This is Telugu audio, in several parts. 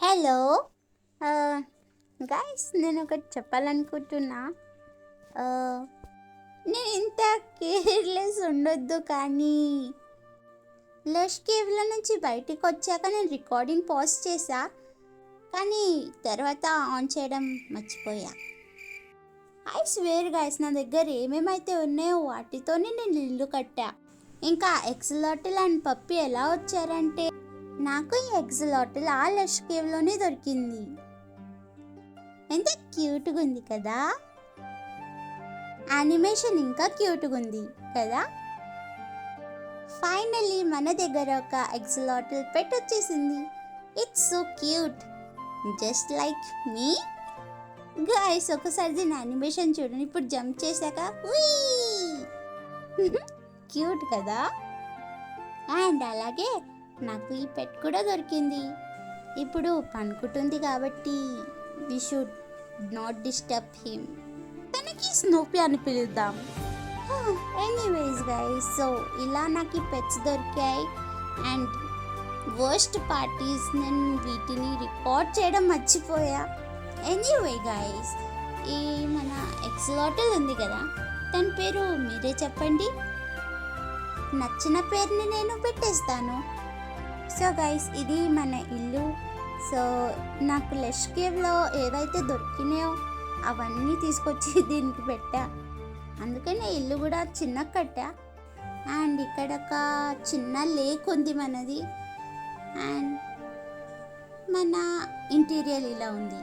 హలో గైస్, నేను ఒకటి చెప్పాలనుకుంటున్నా. ఆహ్, నేను ఇంత కేర్‌లెస్ ఉండొద్దు కానీ లష్ కేవ్‌లో నుంచి బయటికి వచ్చాక నేను రికార్డింగ్ పాజ్ చేశా. కానీ తర్వాత ఆన్ చేయడం మర్చిపోయా. ఐ స్వేర్ గైస్, నా దగ్గర ఏమేమైతే ఉన్నాయో వాటితోనే నేను ఇల్లు కట్టా. ఇంకా ఎక్సలాటిల్ అండ్ పప్పి ఎలా వచ్చారంటే, నాకు ఈ ఎక్సలాటిల్ ఆ లష్ కేవ్లోనే దొరికింది. ఎంత క్యూట్గా ఉంది కదా, యానిమేషన్ ఇంకా క్యూట్గా ఉంది కదా. ఫైనల్లీ మన దగ్గర ఒక ఎక్సలాటిల్ పెట్ వచ్చేసింది. It's so cute, just like me. Guys, ఒకసారి దీని యానిమేషన్ చూడండి. ఇప్పుడు జంప్ చేశాక క్యూట్ కదా. అండ్ అలాగే నాకు ఈ పెట్ కూడా దొరికింది. ఇప్పుడు పనుకుంటుంది కాబట్టి we should not disturb him. తనకి స్నూపీ అని పిలుద్దాం. ఎనీవేస్ గైస్, సో ఇలా నాకు ఈ పెట్స్ దొరికాయి. అండ్ వర్స్ట్ పార్టీస్, నేను వీటిని రికార్డ్ చేయడం మర్చిపోయా. ఎనీవే గైస్, ఈ మన ఎక్సలాటిల్ ఉంది కదా, తన పేరు మీరే చెప్పండి. నచ్చిన పేరుని నేను పెట్టేస్తాను. సో గైస్, ఇది మన ఇల్లు. సో నాకు లష్ కేవ్లో ఏవైతే దొరికినాయో అవన్నీ తీసుకొచ్చి దీనికి పెట్టా. అందుకనే ఇల్లు కూడా చిన్న కట్టా. అండ్ ఇక్కడ ఒక చిన్న లేక్ ఉంది మనది. అండ్ మన ఇంటీరియర్ ఇలా ఉంది.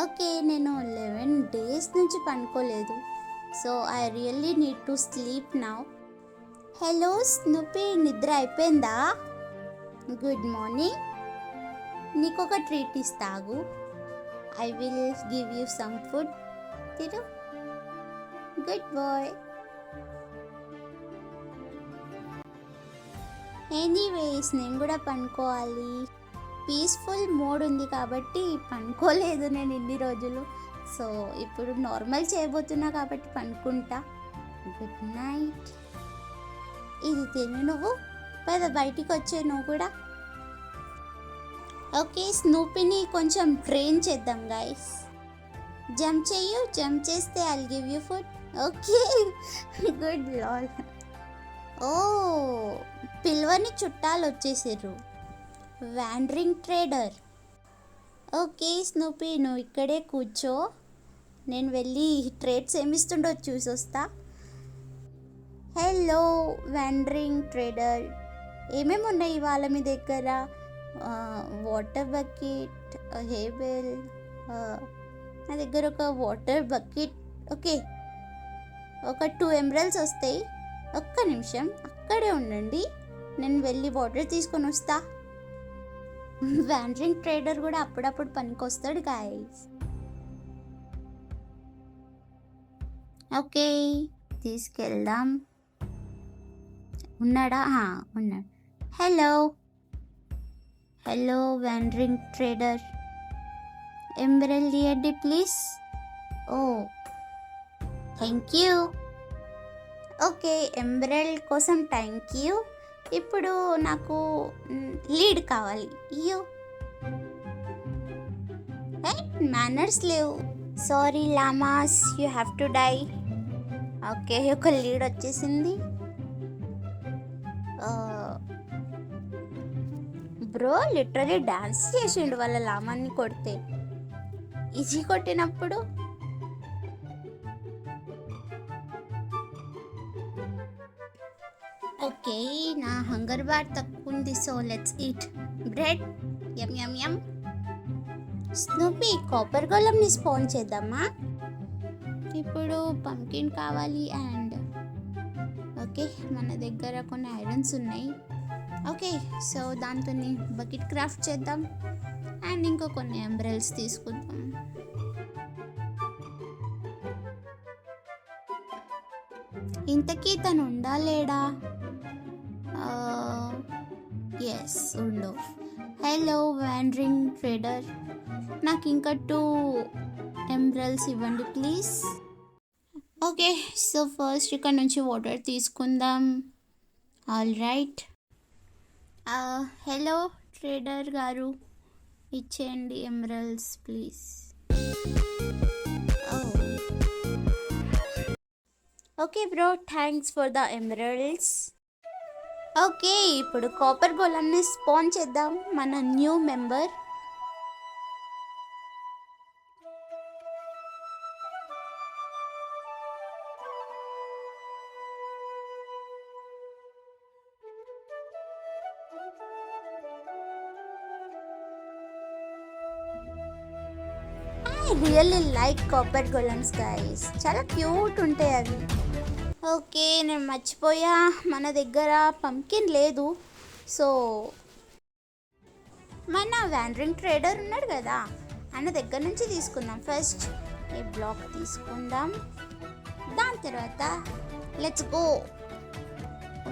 ఓకే, నేను 11 days నుంచి పనుకోలేదు. So I really need to sleep now. Hello Snoopy, నిద్ర అయిపోయిందా? Good morning. నీకు ఒక ట్రీట్ ఇస్తాగు. I will give you some food. తిరు. Good boy. ఎనీవేస్, నేను కూడా పనుకోవాలి. పీస్ఫుల్ మోడ్ ఉంది కాబట్టి పనుకోలేదు నేను ఇన్ని రోజులు. సో ఇప్పుడు నార్మల్ చేయబోతున్నా కాబట్టి పనుకుంటా. Good night. ఇది తిని నువ్వు పద, బయటికి వచ్చే నువ్వు కూడా. ఓకే, స్నూపీని కొంచెం ట్రైన్ చేద్దాం గైస్. జంప్ చెయ్యు, జంప్ చేస్తే I'll give you food. Okay, good లాల్. ఓ, పిల్వని చుట్టాలు వచ్చేసారు. Wandering trader. ఓకే స్నూపీ, నువ్వు ఇక్కడే కూర్చో. నేను వెళ్ళి ట్రేడ్స్ ఏమిస్తుండో చూసొస్తా. హలో వాండరింగ్ ట్రేడర్, ఏమేమి ఉన్నాయి ఇవాళ మీ దగ్గర? వాటర్ బకెట్, హేబెల్. నా దగ్గర ఒక వాటర్ బకెట్. ఓకే, ఒక 2 emeralds వస్తాయి. ఒక్క నిమిషం అక్కడే ఉండండి, నేను వెళ్ళి వాటర్ తీసుకొని వస్తా. వాండరింగ్ ట్రేడర్ కూడా అప్పుడప్పుడు పనికొస్తాడు గాయస్. ఓకే, తీసుకెళ్దాం. ఉన్నాడా? ఉన్నాడు. Hello hello wandering trader, emerald ఇవ్వండి please. Oh, thank you. Okay, emerald కోసం థ్యాంక్ యూ. ఇప్పుడు నాకు లీడ్ కావాలి. అయ్యో, మేనర్స్ లేవు. Sorry llamas, you have to die. Okay, ఒక లీడ్ వచ్చేసింది. బ్రో లిటరలీ డాన్స్ చేసిండు వాళ్ళ లామాన్ని కొడితే. ఈజీ కొట్టినప్పుడు. ఓకే, నా హంగర్ బార్ తక్కువ ఉంది. So let's eat bread. Yum yum yum. Snoopy, copper గోళంని స్పాన్ చేద్దామా? ఇప్పుడు పంకిన్ కావాలి. అండ్ ఓకే, మన దగ్గర కొన్ని ఐరన్స్ ఉన్నాయి. ఓకే, సో దాంతో బకెట్ క్రాఫ్ట్ చేద్దాం. అండ్ ఇంకో కొన్ని ఎంబ్రెల్స్ తీసుకుందాం. ఇంతకీ తను ఉండాలేడా? ఎస్, ఉండు. హలో వాండరింగ్ ట్రేడర్, నాకు ఇంకా 2 emeralds ఇవ్వండి ప్లీజ్. ఓకే, సో ఫస్ట్ ఇక్కడ నుంచి వాటర్ తీసుకుందాం. All right. హలో ట్రేడర్ గారు, ఇచ్చేయండి emeralds please. Okay bro, thanks for the emeralds. Okay, ఇప్పుడు కాపర్ గోళంని స్పాన్ చేద్దాం మన new member. I really like copper golems guys, చాలా క్యూట్ ఉంటాయి అవి. ఓకే, నేను మర్చిపోయా, మన దగ్గర పంకిన్ లేదు. సో మన వ్యాండరింగ్ ట్రేడర్ ఉన్నాడు కదా, ఆయన దగ్గర నుంచి తీసుకుందాం. ఫస్ట్ ఈ బ్లాక్ తీసుకుందాం, దాని తర్వాత లెట్స్ గో.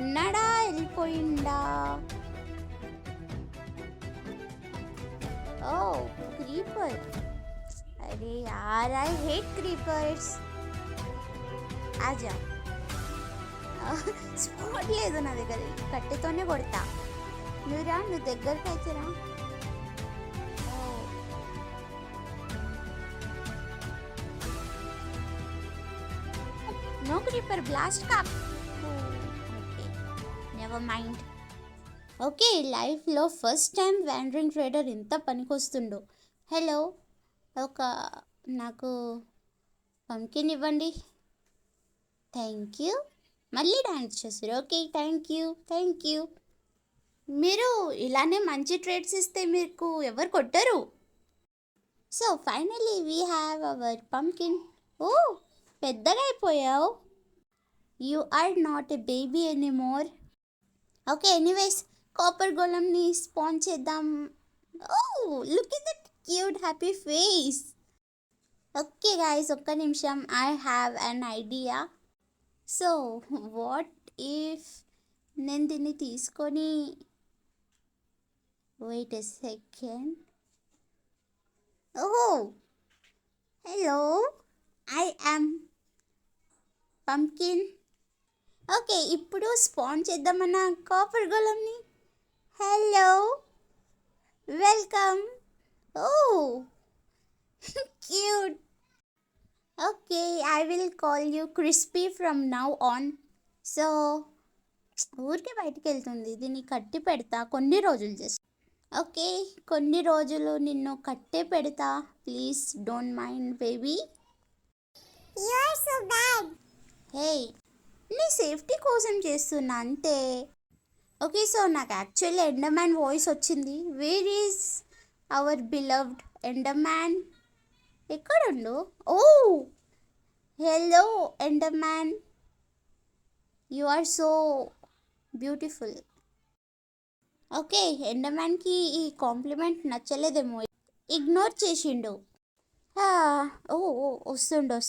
ఉన్నాడా, వెళ్ళిపోయిందా? ఓ క్రీపర్, అరే యార్ ఐ హేట్ క్రీపర్స్. ఆజా, స్పాట్ లేదు నా దగ్గర, కట్టెతోనే కొడతా. నువ్వు దగ్గరికి అయితే రా. నో క్రీపర్ బ్లాస్ట్ కా. Okay, never mind. ఓకే, లైఫ్లో ఫస్ట్ టైం వ్యాండరింగ్ ట్రేడర్ ఎంత పనికొస్తుండో. హలో, నాకు పంకిన్ ఇవ్వండి. Thank you. మళ్ళీ డాన్స్ చేస్తారు. Okay, thank you. మీరు ఇలానే మంచి ట్రేడ్స్ ఇస్తే మీకు ఎవరు కొట్టరు. So finally we have our pumpkin. ఓ, పెద్దగా అయిపోయావు. You are not a baby anymore. Okay, anyways copper గోళంని స్పాన్ చేద్దాం. Oh look at that cute happy face. Okay guys, ఒక్క నిమిషం, I have an idea. So what if నేను దీన్ని తీసుకొని, వెయిట్ ఎ సెకండ్. ఓహో, hello, I am pumpkin. Okay, ఇప్పుడు స్పాన్ చేద్దామన్న కాపర్ గోళంని. Hello, welcome. Oh cute. Okay, I will call you Crispy from now on. So ఊరికే బయటికి వెళ్తుంది, దీన్ని కట్టి పెడతా కొన్ని రోజులు జస్ట్. ఓకే, కొన్ని రోజులు నిన్ను కట్టే పెడతా, please don't mind baby. You are so bad. Hey, నీ సేఫ్టీ కోసం చేస్తున్నా అంతే. ఓకే, సో నాకు యాక్చువల్లీ ఎండర్మ్యాన్ వాయిస్ వచ్చింది. Where is our beloved Enderman? ఎక్కడుండు? Oh hello Enderman, you are so beautiful. Okay, ఎండర్మ్యాన్కి ఈ కాంప్లిమెంట్ నచ్చలేదేమో, ఇగ్నోర్ చేసిండు. ఓ వస్తుండు.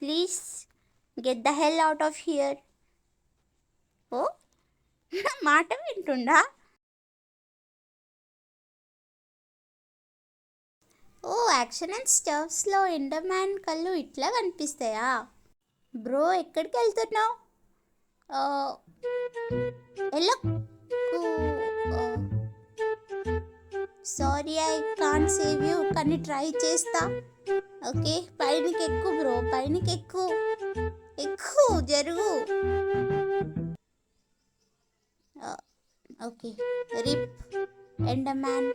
Please get the hell out of here. ఓ మాట వింటుండా? ఓ, యాక్షన్ అండ్ స్టఫ్స్లో ఎండర్మ్యాన్ కళ్ళు ఇట్లా కనిపిస్తాయా? బ్రో, ఎక్కడికి వెళ్తున్నావు? ఎలా? Sorry, I can't save you, కానీ ట్రై చేస్తా. ఓకే, పైనకి ఎక్కు బ్రో, పైనకి ఎక్కు జరుగు. ఓకే, రిప్ ఎండర్మ్యాన్,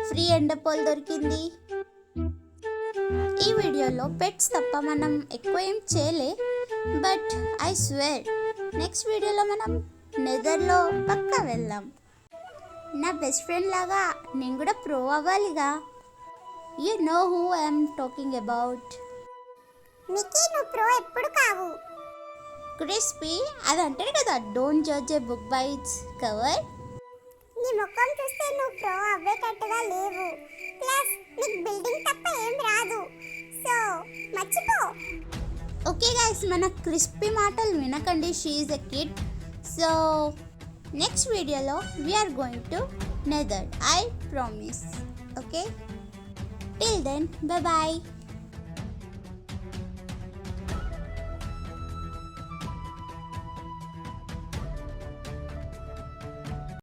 ఫ్రీ ఎండర్పోల్ దొరికింది. ఈ వీడియోలో పెట్స్ తప్ప మనం ఎక్కువ ఏం చేయలే, బట్ ఐ స్వేర్ నెక్స్ట్ వీడియోలో మనం నెదర్లో పక్కా వెళ్దాం. నా బెస్ట్ ఫ్రెండ్ లాగా నేను కూడా ప్రో అవ్వాలిగా. You know who I'm talking about. Mickey, నువ్వు ప్రో ఎప్పుడు కావు. క్రిస్పీ, అది అంటారు కదా, don't judge a book by its cover. నీ ముఖం చూస్తే నువ్వు ప్రో అవ్వేటట్టుగా లేవు. ప్లస్ నీకు బిల్డింగ్ తప్ప ఏం రాదు. సో మర్చిపో. ఓకే గైస్, మన క్రిస్పీ మాటలు వినకండి, she is a kid. So next వీడియోలో we're going to Nether, I promise. Okay, till then, bye.